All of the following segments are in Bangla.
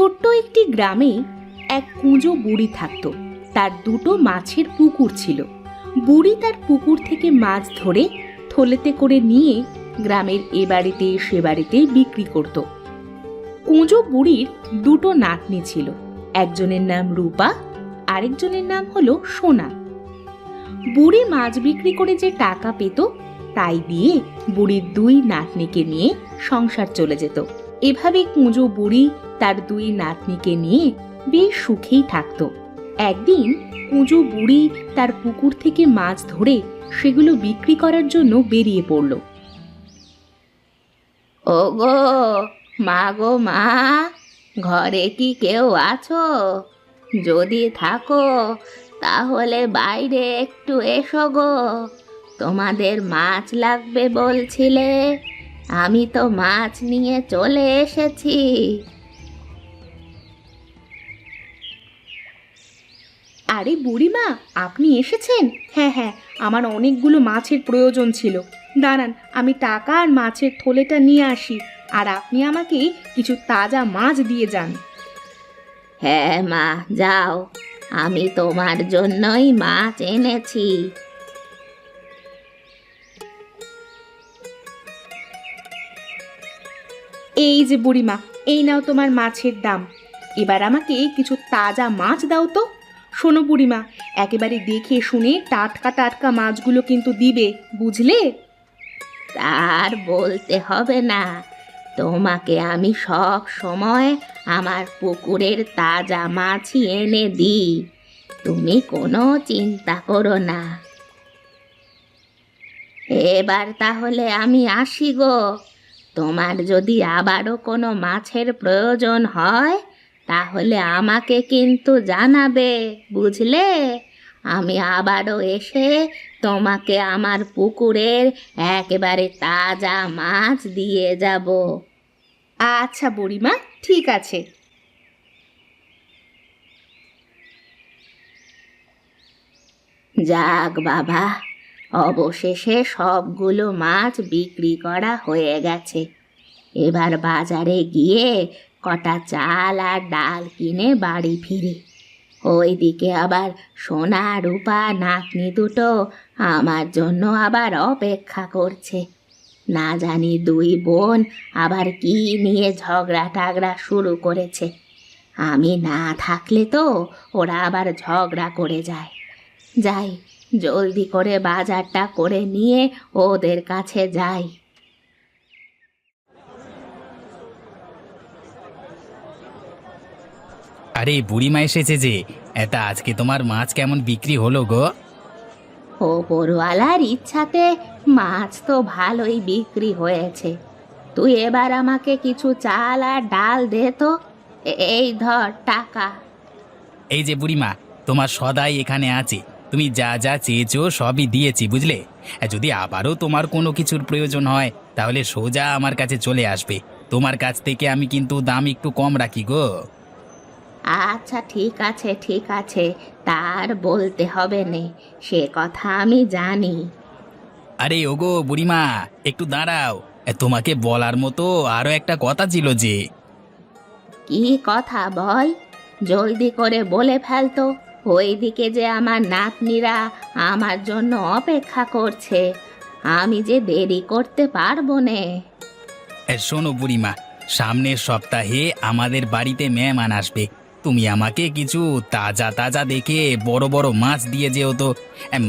ছোট্ট একটি গ্রামে এক কুঁজো বুড়ি থাকত। তার দুটো মাছের পুকুর ছিল। বুড়ি তার পুকুর থেকে মাছ ধরে থলেতে করে নিয়ে গ্রামের এ বাড়িতে সে বাড়িতে বিক্রি করত। কুঁজো বুড়ির দুটো নাতনি ছিল, একজনের নাম রূপা, আরেকজনের নাম হলো সোনা। বুড়ি মাছ বিক্রি করে যে টাকা পেত তাই দিয়ে বুড়ির দুই নাতনিকে নিয়ে সংসার চলে যেত। এভাবে কুঁজো বুড়ি তার দুই নাতনিকে নিয়ে বেশ সুখেই থাকত। একদিন কুঁজো বুড়ি তার পুকুর থেকে মাছ ধরে সেগুলো বিক্রি করার জন্য বেরিয়ে পড়ল। ওগো মা গো মা, ঘরে কি কেউ আছো? যদি থাকো তাহলে বাইরে একটু এসো গো, তোমাদের মাছ লাগবে বলছিলে, আমি তো মাছ নিয়ে চলে এসেছি। আরে বুড়িমা, আপনি এসেছেন? হ্যাঁ হ্যাঁ, আমার অনেকগুলো মাছের প্রয়োজন ছিল। দাঁড়ান, আমি টাকা আর মাছের থলেটা নিয়ে আসি, আর আপনি আমাকে কিছু তাজা মাছ দিয়ে যান। হ্যাঁ মা, যাও, আমি তোমার জন্যই মাছ এনেছি। এই যে বুড়িমা, এই নাও তোমার মাছের দাম। এবার আমাকে কিছু তাজা মাছ দাও তো। শোনো বুড়িমা, একেবারে দেখে শুনে টাটকা টাটকা মাছগুলো কিন্তু দিবে, বুঝলে? তার বলতে হবে না, তোমাকে আমি সব সময় আমার পুকুরের তাজা মাছই এনে দিই, তুমি কোনো চিন্তা করো না। এবার তাহলে আমি আসি গো, তোমার যদি আবারও কোনো মাছের প্রয়োজন হয় তাহলে আমাকে কিন্তু জানাবে, বুঝলে? আমি আবারও এসে তোমাকে আমার পুকুরের একেবারে তাজা মাছ দিয়ে যাব। আচ্ছা বুড়িমা, ঠিক আছে। যাক বাবা, অবশেষে সবগুলো মাছ বিক্রি করা হয়ে গেছে। এবার বাজারে গিয়ে কটা চাল আর ডাল কিনে বাড়ি ফিরি। ওইদিকে আবার সোনা রূপা নাতনি দুটো আমার জন্য আবার অপেক্ষা করছে। না জানি দুই বোন আবার কি নিয়ে ঝগড়া টাগড়া শুরু করেছে। আমি না থাকলে তো ওরা আবার ঝগড়া করে যায়। যাই, জলদি করে বাজারটা করে নিয়ে ওদের কাছে যাই। আরে বুড়িমা এসেছে যে। এটা আজকে তোমার মাছ কেমন বিক্রি হলো গো? ওপরওয়ালার ইচ্ছাতে মাছ তো ভালোই বিক্রি হয়েছে। তুই এবার আমাকে কিছু চাল আর ডাল দে তো। এই ধর টাকা। এই যে বুড়িমা, তোমার সদাই এখানে আছে। তুমি যা যা চেয়েছো সবই দিয়েছি, বুঝলে? যদি আবারও তোমার কোনো কিছুর প্রয়োজন হয় তাহলে সোজা আমার কাছে চলে আসবে। তোমার কাছ থেকে আমি কিন্তু দাম একটু কম রাখি গো। আচ্ছা ঠিক আছে ঠিক আছে, তার বলতে হবে নে, সে কথা আমি জানি। আরে ওগো বুড়িমা, একটু দাঁড়াও। তোমাকে বলার মতো আরো একটা কথা ছিল যে। কি কথা বল, জলদি করে বলে ফেলতো। ওইদিকে যে আমার নাতনিরা আমার জন্য অপেক্ষা করছে, আমি যে দেরি করতে পারবো নে। শোনো বুড়িমা, সামনের সপ্তাহে আমাদের বাড়িতে মেহমান আসবে। তুমি আমাকে কিছু তাজা তাজা দেখে বড় বড় মাছ দিয়ে যেও তো।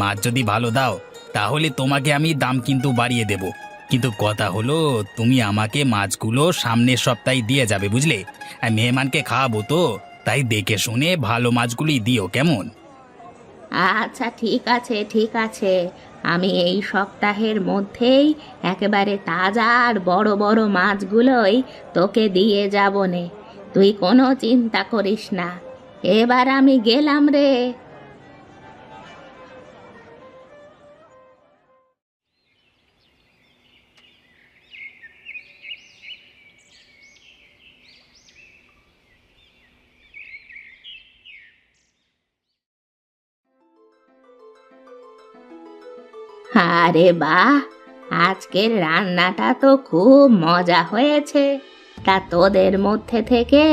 মাছ যদি ভালো দাও তাহলে তোমাকে আমি দাম কিন্তু বাড়িয়ে দেব। কিন্তু কথা হলো, তুমি আমাকে মাছগুলো সামনের সপ্তাহে দিয়ে যাবে, বুঝলে? মেহমানকে খাওয়াবো তো, তাই দেখে শুনে ভালো মাছগুলি দিও, কেমন? আচ্ছা ঠিক আছে ঠিক আছে, আমি এই সপ্তাহের মধ্যেই একেবারে তাজা আর বড় বড় মাছগুলোই তোকে দিয়ে যাব নে, তুই কোনো চিন্তা করিস না। এবার আমি গেলাম রে। আরে বাহ, আজকের রান্নাটা তো খুব মজা হয়েছে। তা তোদের মধ্যে থেকে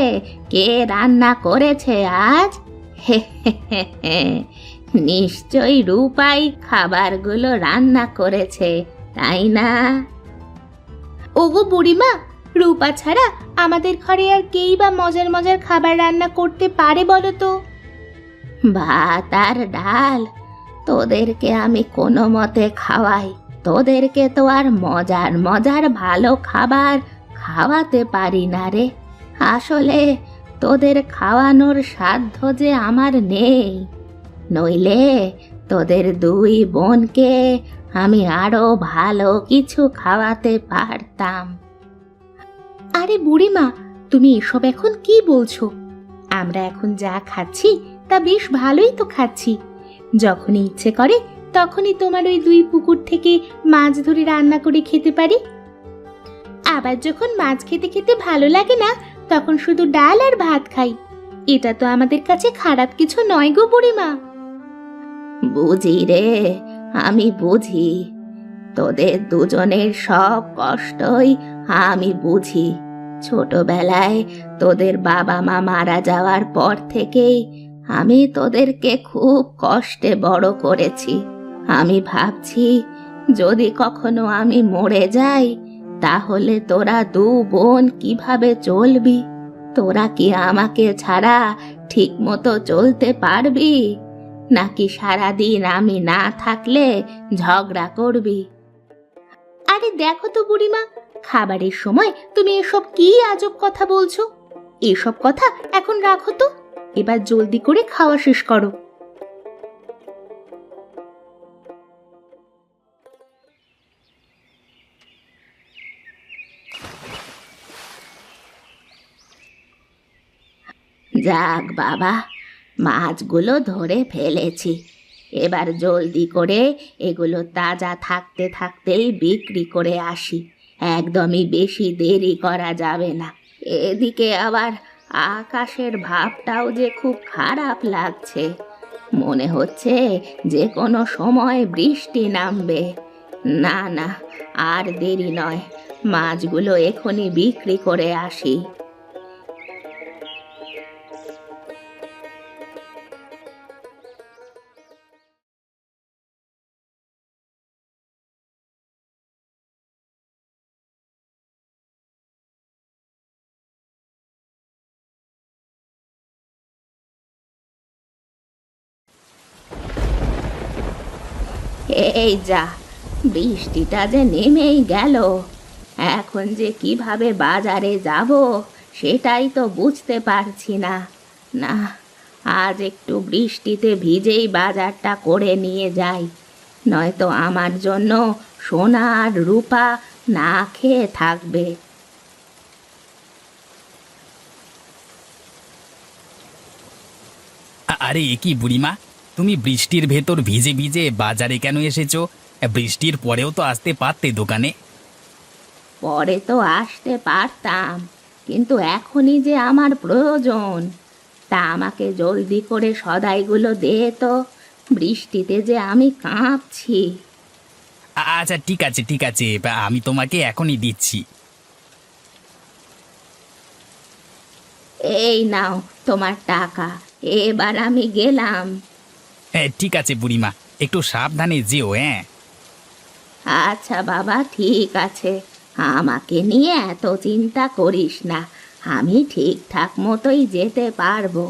কে রান্না করেছে আজ? হে হে হে হে, নিশ্চয়ই রূপাই খাবারগুলো রান্না করেছে, তাই না? ওগো বুড়িমা, রূপা ছাড়া আমাদের ঘরে আর কেই বা মজার মজার খাবার রান্না করতে পারে বলো তো? ভাত আর ডাল তোদেরকে আমি কোনো মতে খাওয়াই, তোদেরকে তো আর মজার মজার ভালো খাবার খাওয়াতে পারি না রে। আসলে তোদের খাওয়ানোর সাধ্য যে আমার নেই, নইলে তোদের দুই বোনকে আমি আরো ভালো কিছু খাওয়াতে পারতাম। আরে বুড়িমা, তুমি এসব এখন কি বলছো? আমরা এখন যা খাচ্ছি তা বেশ ভালোই তো খাচ্ছি। যখনই ইচ্ছে করে তখনই তোমার ওই দুই পুকুর থেকে মাছ ধরে রান্না করে খেতে পারি। আবার যখন মাছ খেতে খেতে ভালো লাগে না, তখন শুধু ডাল আর ভাত খাই। এটা তো আমাদের কাছে খারাপ কিছু নয় গো বুড়িমা। বুঝি রে, আমি বুঝি। তোদের দুজনের সব কষ্টই আমি বুঝি। ছোটবেলায় তোদের বাবা মা মারা যাওয়ার পর থেকেই আমি তোদেরকে খুব কষ্টে বড় করেছি। আমি ভাবছি যদি কখনো আমি মরে যাই, তাহলে তোরা দু বোন কিভাবে চলবি? তোরা কি আমাকে ছাড়া ঠিক মতো চলতে পারবি, নাকি সারাদিন আমি না থাকলে ঝগড়া করবি? আরে দেখো তো বুড়িমা, খাবারের সময় তুমি এসব কি আজব কথা বলছো? এসব কথা এখন রাখো তো, এবার জলদি করে খাওয়া শেষ করো। যাক বাবা, মাছগুলো ধরে ফেলেছি। এবার জলদি করে এগুলো তাজা থাকতে থাকতেই বিক্রি করে আসি। একদমই বেশি দেরি করা যাবে না। এদিকে আবার আকাশের ভাবটাও যে খুব খারাপ লাগছে। মনে হচ্ছে যে কোনো সময় বৃষ্টি নামবে। না না, আর দেরি নয়, মাছগুলো এখনই বিক্রি করে আসি। এই যা, বৃষ্টিটা যে নেমেই গেল। এখন যে কিভাবে বাজারে যাব সেটাই তো বুঝতে পারছি না। না, আজ একটু বৃষ্টিতে ভিজেই বাজারটা করে নিয়ে যাই, নয়তো আমার জন্য সোনা আর রূপা না খেয়ে থাকবে। আরে এ কি বুড়িমা, তুমি বৃষ্টির ভেতর ভিজে ভিজে বাজারে কেন এসেছো? বৃষ্টির পরেও তো আসতে পারতে দোকানে। পরে তো আসতে পারতাম, কিন্তু এখনই যে আমার প্রয়োজন। তা আমাকে জলদি করে সদাইগুলো দে তো, বৃষ্টিতে যে আমি কাঁপছি। আচ্ছা ঠিক আছে ঠিক আছে, আমি তোমাকে এখনই দিচ্ছি। এই নাও তোমার টাকা, এবার আমি গেলাম। ঠিক আছে বুড়িমা, একটু সাবধানে যেও। হ্যাঁ আচ্ছা বাবা, ঠিক আছে, আমাকে নিয়ে এত চিন্তা করিস না, আমি ঠিকঠাক মতোই যেতে পারবো।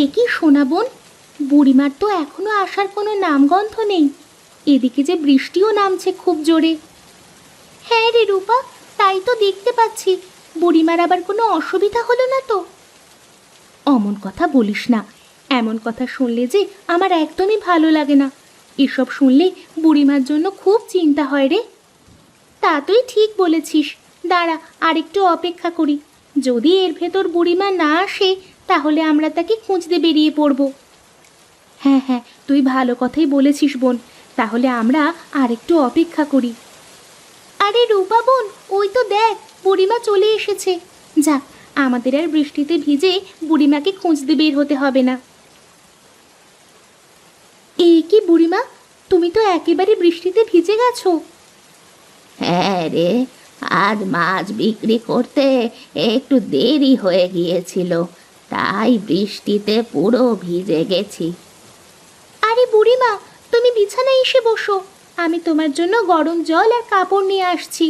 এ কি সোনা বোন, বুড়িমার তো এখনো আসার কোনো নামগন্ধ নেই। এদিকে যে বৃষ্টিও নামছে খুব জোরে। হ্যাঁ রে রূপা, তাই তো দেখতে পাচ্ছি। বুড়িমার আবার কোনো অসুবিধা হলো না তো? অমন কথা বলিস না, এমন কথা শুনলে যে আমার একদমই ভালো লাগে না। এসব শুনলে বুড়িমার জন্য খুব চিন্তা হয় রে। তা তুই ঠিক বলেছিস, দাঁড়া আর একটু অপেক্ষা করি। যদি এর ভেতর বুড়িমা না আসে, তাহলে আমরা তাকে খুঁজতে বেরিয়ে পড়ব। হ্যাঁ হ্যাঁ, তুই ভালো কথাই বলেছিস বোন, তাহলে আমরা আর একটু অপেক্ষা করি। আরে রূপা বোন, ওই তো দেখ, বুড়িমা চলে এসেছে। যাক, আমাদের আর বৃষ্টিতে ভিজে বুড়িমাকে খুঁজতে বের হতে হবে না। এই কি বুড়িমা, তুমি তো একেবারে বৃষ্টিতে ভিজে গেছো। হ্যাঁ রে, আজ মাছ বিক্রি করতে একটু দেরি হয়ে গিয়েছিল, তাই বৃষ্টিতে পুরো ভিজে গেছি। আরে বুড়িমা, তুমি বিছানায় এসে বসো, আমি তোমার জন্য গরম জল আর কাপড় নিয়ে আসছি।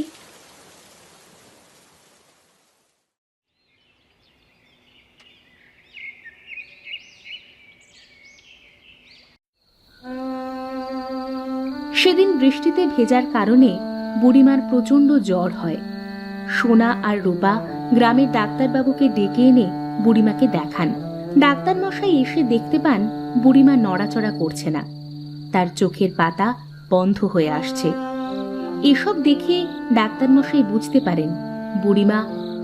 সেদিন বৃষ্টিতে ভেজার কারণে বুড়িমার প্রচণ্ড জ্বর হয়। সোনা আর রূপা গ্রামের ডাক্তারবাবুকে ডেকে এনে বুড়িমাকে দেখান। ডাক্তার মশাই এসে দেখতে পান বুড়িমা নড়াচড়া করছে না, তার চোখের পাতা বন্ধ হয়ে আসছে। এসব দেখে ডাক্তার মশাই বুঝতে পারেন বুড়িমা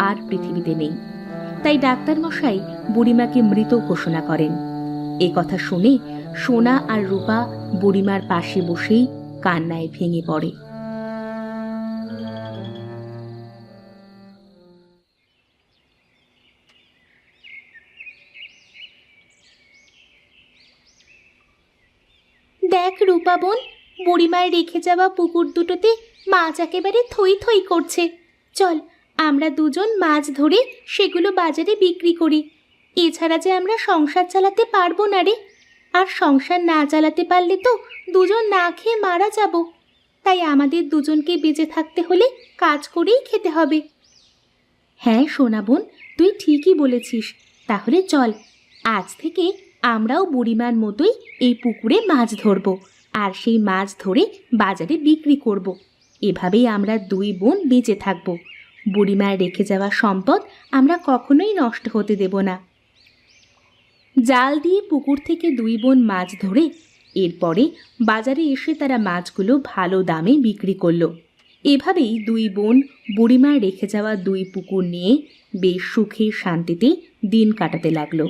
আর পৃথিবীতে নেই। তাই ডাক্তার মশাই বুড়িমাকে মৃত ঘোষণা করেন। এ কথা শুনে সোনা আর রূপা বুড়িমার পাশে বসেই কান্নায় ভেঙে পড়ে। দেখ রূপা বোন, বুড়িমার রেখে যাওয়া পুকুর দুটোতে মাছ একেবারে থই থই করছে। চল আমরা দুজন মাছ ধরে সেগুলো বাজারে বিক্রি করি। এছাড়া যে আমরা সংসার চালাতে পারবো না রে, আর সংসার না চালাতে পারলে তো দুজন না খেয়ে মারা যাব। তাই আমাদের দুজনকে বেঁচে থাকতে হলে কাজ করেই খেতে হবে। হ্যাঁ সোনা বোন, তুই ঠিকই বলেছিস। তাহলে চল, আজ থেকে আমরাও বুড়িমার মতোই এই পুকুরে মাছ ধরব, আর সেই মাছ ধরে বাজারে বিক্রি করব। এভাবেই আমরা দুই বোন বেঁচে থাকব। বুড়িমার রেখে যাওয়া সম্পদ আমরা কখনোই নষ্ট হতে দেব না। জাল দিয়ে পুকুর থেকে দুই বোন মাছ ধরে এরপরে বাজারে এসে তারা মাছগুলো ভালো দামে বিক্রি করলো। এভাবেই দুই বোন বুড়িমার রেখে যাওয়া দুই পুকুর নিয়ে বেশ সুখে শান্তিতে দিন কাটাতে লাগলো।